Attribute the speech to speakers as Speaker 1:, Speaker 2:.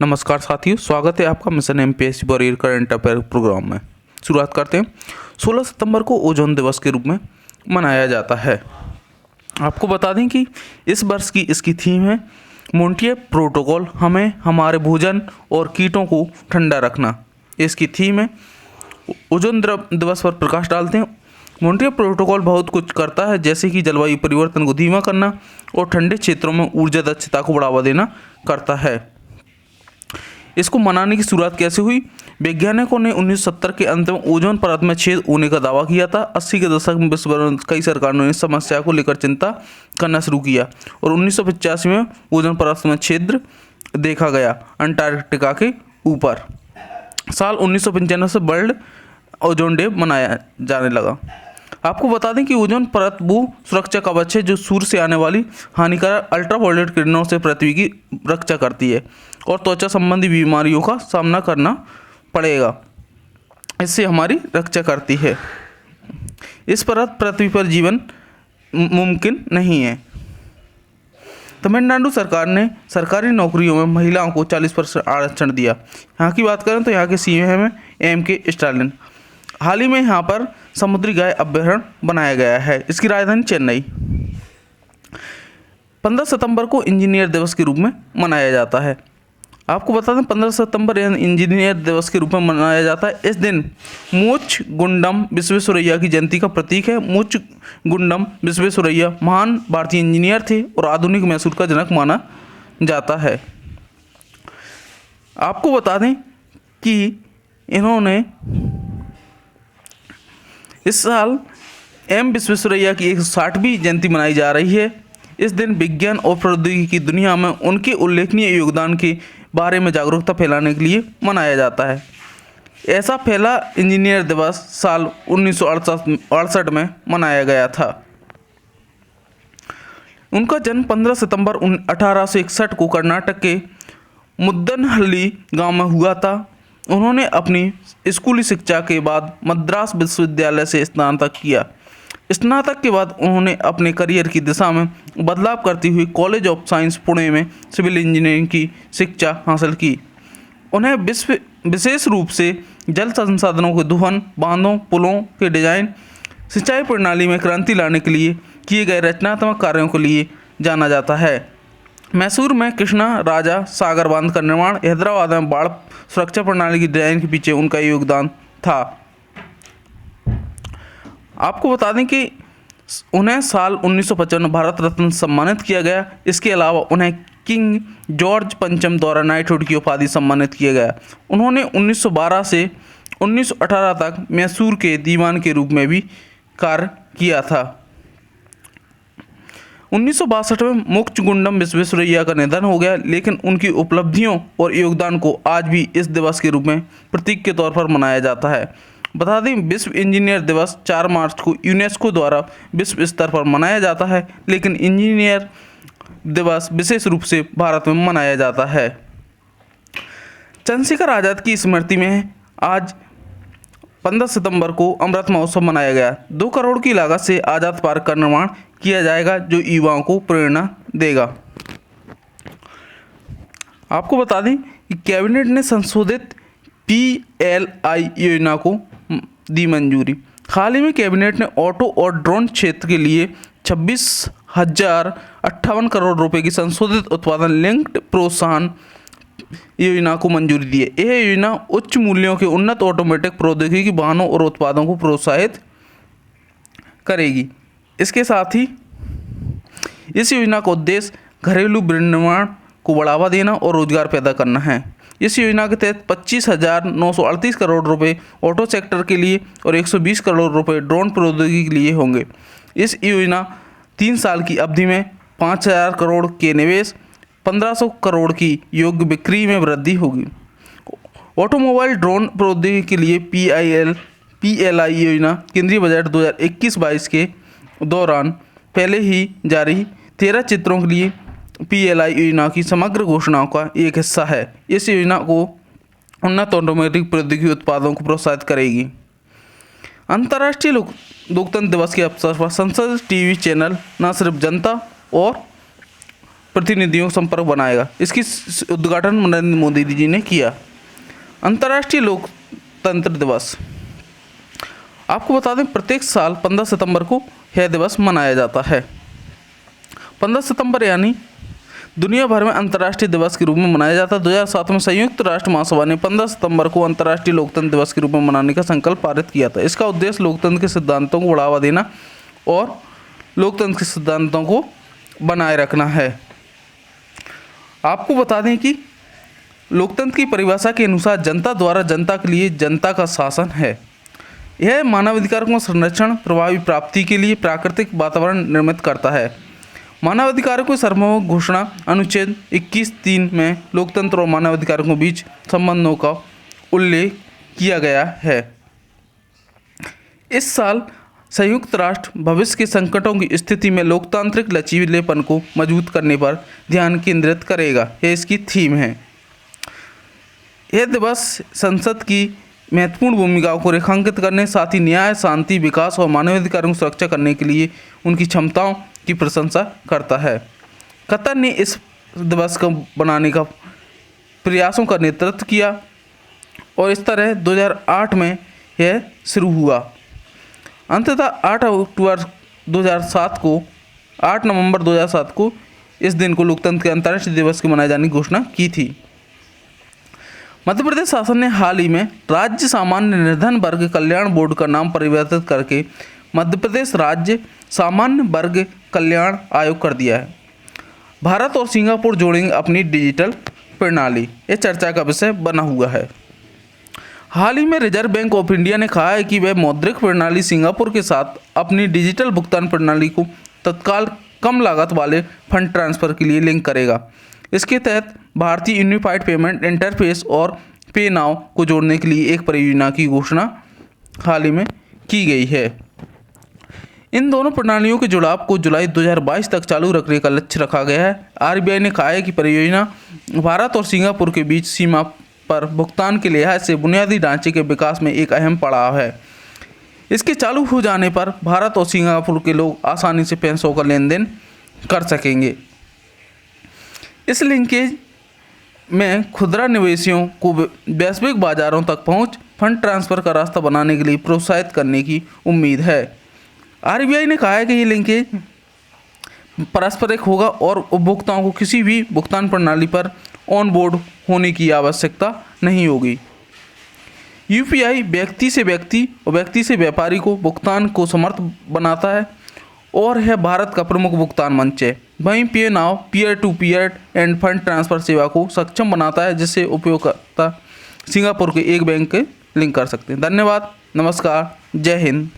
Speaker 1: नमस्कार साथियों, स्वागत है आपका mission MPSC warrior current affair programme में। शुरुआत करते हैं। 16 सितंबर को ओजोन दिवस के रूप में मनाया जाता है। आपको बता दें कि इस वर्ष की इसकी थीम है मोंटिए प्रोटोकॉल, हमें हमारे भोजन और कीटों को ठंडा रखना। इसकी थीम है ओजोन दिवस पर प्रकाश डालते हैं। मोंटिए प्रोटोकॉल बहुत कुछ करता है, जैसे कि जलवायु परिवर्तन को धीमा करना और ठंडे क्षेत्रों में ऊर्जा दक्षता को बढ़ावा देना करता है। इसको मनाने की शुरुआत कैसे हुई? वैज्ञानिकों ने 1970 के अंत में ओजोन परत में छेद होने का दावा किया था। 80 के दशक में विश्व भर में कई सरकारों ने इस समस्या को लेकर चिंता करना शुरू किया और 1985 में ओजोन परत में छिद्र देखा गया अंटार्कटिका के ऊपर। साल 1995 से वर्ल्ड ओजोन डे मनाया जाने लगा। आपको बता दें कि ओजोन परत वो सुरक्षा कवच है जो सूर्य से आने वाली हानिकारक अल्ट्रावायलेट किरणों से पृथ्वी की रक्षा करती है और त्वचा संबंधी बीमारियों का सामना करना पड़ेगा, इससे हमारी रक्षा करती है। इस परत पृथ्वी पर जीवन मुमकिन नहीं है। तमिलनाडु सरकार ने सरकारी नौकरियों में महिलाओं को 40% आरक्षण दिया। यहाँ की बात करें तो यहाँ के सीएम है MK स्टालिन। हाल ही में यहाँ पर समुद्री गाय अभयारण्य बनाया गया है। इसकी राजधानी चेन्नई। 15 सितंबर को इंजीनियर दिवस के रूप में मनाया जाता है। आपको बता दें 15 सितंबर इंजीनियर दिवस के रूप में मनाया जाता है। इस दिन मुचगुंडम विश्वेश्वरैया की जयंती का प्रतीक है। मुचगुंडम विश्वेश्वरैया महान भारतीय इंजीनियर थे और आधुनिक मैसूर का जनक माना जाता है। आपको बता दें कि इन्होंने इस साल एम विश्वेश्वरैया की 160वीं जयंती मनाई जा रही है। इस दिन विज्ञान और प्रौद्योगिकी की दुनिया में उनके उल्लेखनीय योगदान के बारे में जागरूकता फैलाने के लिए मनाया जाता है। ऐसा पहला इंजीनियर दिवस साल 1968 में मनाया गया था। उनका जन्म 15 सितंबर 1861 को कर्नाटक के मुद्दनहल्ली गांव में हुआ था। उन्होंने अपनी स्कूली शिक्षा के बाद मद्रास विश्वविद्यालय से स्नातक किया। स्नातक के बाद उन्होंने अपने करियर की दिशा में बदलाव करती हुई कॉलेज ऑफ साइंस पुणे में सिविल इंजीनियरिंग की शिक्षा हासिल की। उन्हें विशेष रूप से जल संसाधनों के दोहन, बांधों, पुलों के डिजाइन, सिंचाई प्रणाली में क्रांति लाने के लिए किए गए रचनात्मक कार्यों के लिए जाना जाता है। मैसूर में कृष्णा राजा सागर बांध का निर्माण, हैदराबाद में बाढ़ सुरक्षा प्रणाली की डिजाइन के पीछे उनका योगदान था। आपको बता दें कि उन्हें साल 1955 में भारत रत्न सम्मानित किया गया। इसके अलावा उन्हें किंग जॉर्ज पंचम द्वारा नाइटहुड की उपाधि सम्मानित किया गया। उन्होंने 1912 से 1918 तक मैसूर के दीवान के रूप में भी कार्य किया था। 1962 में मुचगुंडम विश्वेश्वरैया का निधन हो गया, लेकिन उनकी उपलब्धियों और योगदान को आज भी इस दिवस के रूप में प्रतीक के तौर पर मनाया जाता है। बता दें विश्व इंजीनियर दिवस 4 मार्च को यूनेस्को द्वारा विश्व स्तर पर मनाया जाता है, लेकिन इंजीनियर दिवस विशेष रूप से भारत में मनाया जाता है। चंद्रशेखर आज़ाद की स्मृति में आज 15 सितंबर को अमृत महोत्सव मनाया गया। 2 करोड़ की लागत से आज़ाद पार्क का निर्माण किया जाएगा, जो युवाओं को प्रेरणा देगा। आपको बता दें कि कैबिनेट ने संशोधित PLI योजना को दी मंजूरी। हाल ही में कैबिनेट ने ऑटो और ड्रोन क्षेत्र के लिए 26,058 करोड़ रुपए की संशोधित उत्पादन लिंक्ड प्रोत्साहन योजना को मंजूरी दी है। यह योजना उच्च मूल्यों के उन्नत ऑटोमेटिक प्रौद्योगिकी वाहनों और उत्पादों को प्रोत्साहित करेगी। इसके साथ ही इस योजना का उद्देश्य घरेलू विनिर्माण को बढ़ावा देना और रोजगार पैदा करना है। इस योजना के तहत 25,938 करोड़ रुपए ऑटो सेक्टर के लिए और 120 करोड़ रुपए ड्रोन प्रौद्योगिकी के लिए होंगे। इस योजना 3 साल की अवधि में 5,000 करोड़ के निवेश, 1,500 करोड़ की योग्य बिक्री में वृद्धि होगी। ऑटोमोबाइल ड्रोन प्रौद्योगिकी के लिए PLI योजना केंद्रीय बजट 2021-22 के दौरान पहले ही जारी 13 क्षेत्रों के लिए PLI योजना की समग्र घोषणाओं का एक हिस्सा है। इस योजना को उन्नत ऑटोमेटिक प्रौद्योगिकी उत्पादों को प्रोत्साहित करेगी। अंतर्राष्ट्रीय लोकतंत्र दिवस के अवसर पर संसद टीवी चैनल न सिर्फ जनता और प्रतिनिधियों का संपर्क बनाएगा। इसकी उद्घाटन नरेंद्र मोदी जी ने किया। अंतर्राष्ट्रीय लोकतंत्र दिवस, आपको बता दें प्रत्येक साल 15 सितंबर को यह दिवस मनाया जाता है। 15 सितंबर यानी दुनिया भर में अंतर्राष्ट्रीय दिवस के रूप में मनाया जाता है। 2007 में संयुक्त राष्ट्र महासभा ने 15 सितंबर को अंतर्राष्ट्रीय लोकतंत्र दिवस के रूप में मनाने का संकल्प पारित किया था। इसका उद्देश्य लोकतंत्र के सिद्धांतों को बढ़ावा देना और लोकतंत्र के सिद्धांतों को बनाए रखना है। आपको बता दें कि लोकतंत्र की परिभाषा के अनुसार जनता द्वारा जनता के लिए जनता का शासन है। यह मानवाधिकारों का संरक्षण, प्रभावी प्राप्ति के लिए प्राकृतिक वातावरण निर्मित करता है। मानवाधिकारों की सार्वभौमिक घोषणा अनुच्छेद 21(3) में लोकतंत्र और मानवाधिकारों के बीच संबंधों का उल्लेख किया गया है। इस साल संयुक्त राष्ट्र भविष्य के संकटों की स्थिति में लोकतांत्रिक लचीलेपन को मजबूत करने पर ध्यान केंद्रित करेगा। यह इसकी थीम है। यह दिवस संसद की महत्वपूर्ण भूमिकाओं को रेखांकित करने, साथ ही न्याय, शांति, विकास और मानवाधिकारों की सुरक्षा करने के लिए उनकी क्षमताओं की प्रशंसा करता है। कतर ने इस दिवस को बनाने का प्रयासों का नेतृत्व किया और इस तरह 2008 में यह शुरू हुआ। अंततः 8 नवंबर 2007 को इस दिन को लोकतंत्र के अंतर्राष्ट्रीय दिवस के मनाए जाने की घोषणा की थी। मध्य प्रदेश शासन ने हाल ही में राज्य सामान्य निर्धन वर्ग कल्याण बोर्ड का नाम परिवर्तित करके मध्य प्रदेश राज्य सामान्य वर्ग कल्याण आयोग कर दिया है। भारत और सिंगापुर जोड़ेंगे अपनी डिजिटल प्रणाली, यह चर्चा का विषय बना हुआ है। हाल ही में रिजर्व बैंक ऑफ इंडिया ने कहा है कि वह मौद्रिक प्रणाली सिंगापुर के साथ अपनी डिजिटल भुगतान प्रणाली को तत्काल कम लागत वाले फंड ट्रांसफ़र के लिए लिंक करेगा। इसके तहत भारतीय यूनिफाइड पेमेंट इंटरफेस और पे नाउ को जोड़ने के लिए एक परियोजना की घोषणा हाल ही में की गई है। इन दोनों प्रणालियों के जुड़ाव को जुलाई 2022 तक चालू रखने का लक्ष्य रखा गया है। आरबीआई ने कहा है कि परियोजना भारत और सिंगापुर के बीच सीमा पर भुगतान के लिहाज से बुनियादी ढांचे के विकास में एक अहम पड़ाव है। इसके चालू हो जाने पर भारत और सिंगापुर के लोग आसानी से पैसों का लेन देन कर सकेंगे। इस लिंकेज में खुदरा निवेशियों को वैश्विक बाजारों तक पहुंच, फंड ट्रांसफ़र का रास्ता बनाने के लिए प्रोत्साहित करने की उम्मीद है। आरबीआई ने कहा है कि ये लिंकेज पारस्परिक होगा और उपभोक्ताओं को किसी भी भुगतान प्रणाली पर ऑन बोर्ड होने की आवश्यकता नहीं होगी। यूपीआई व्यक्ति से व्यक्ति और व्यक्ति से व्यापारी को भुगतान को समर्थ बनाता है और यह भारत का प्रमुख भुगतान मंच है। वहीं पे now peer to peer and fund transfer सेवा को सक्षम बनाता है, जिससे उपयोगकर्ता सिंगापुर के एक बैंक के लिंक कर सकते हैं। धन्यवाद, नमस्कार, जय हिंद।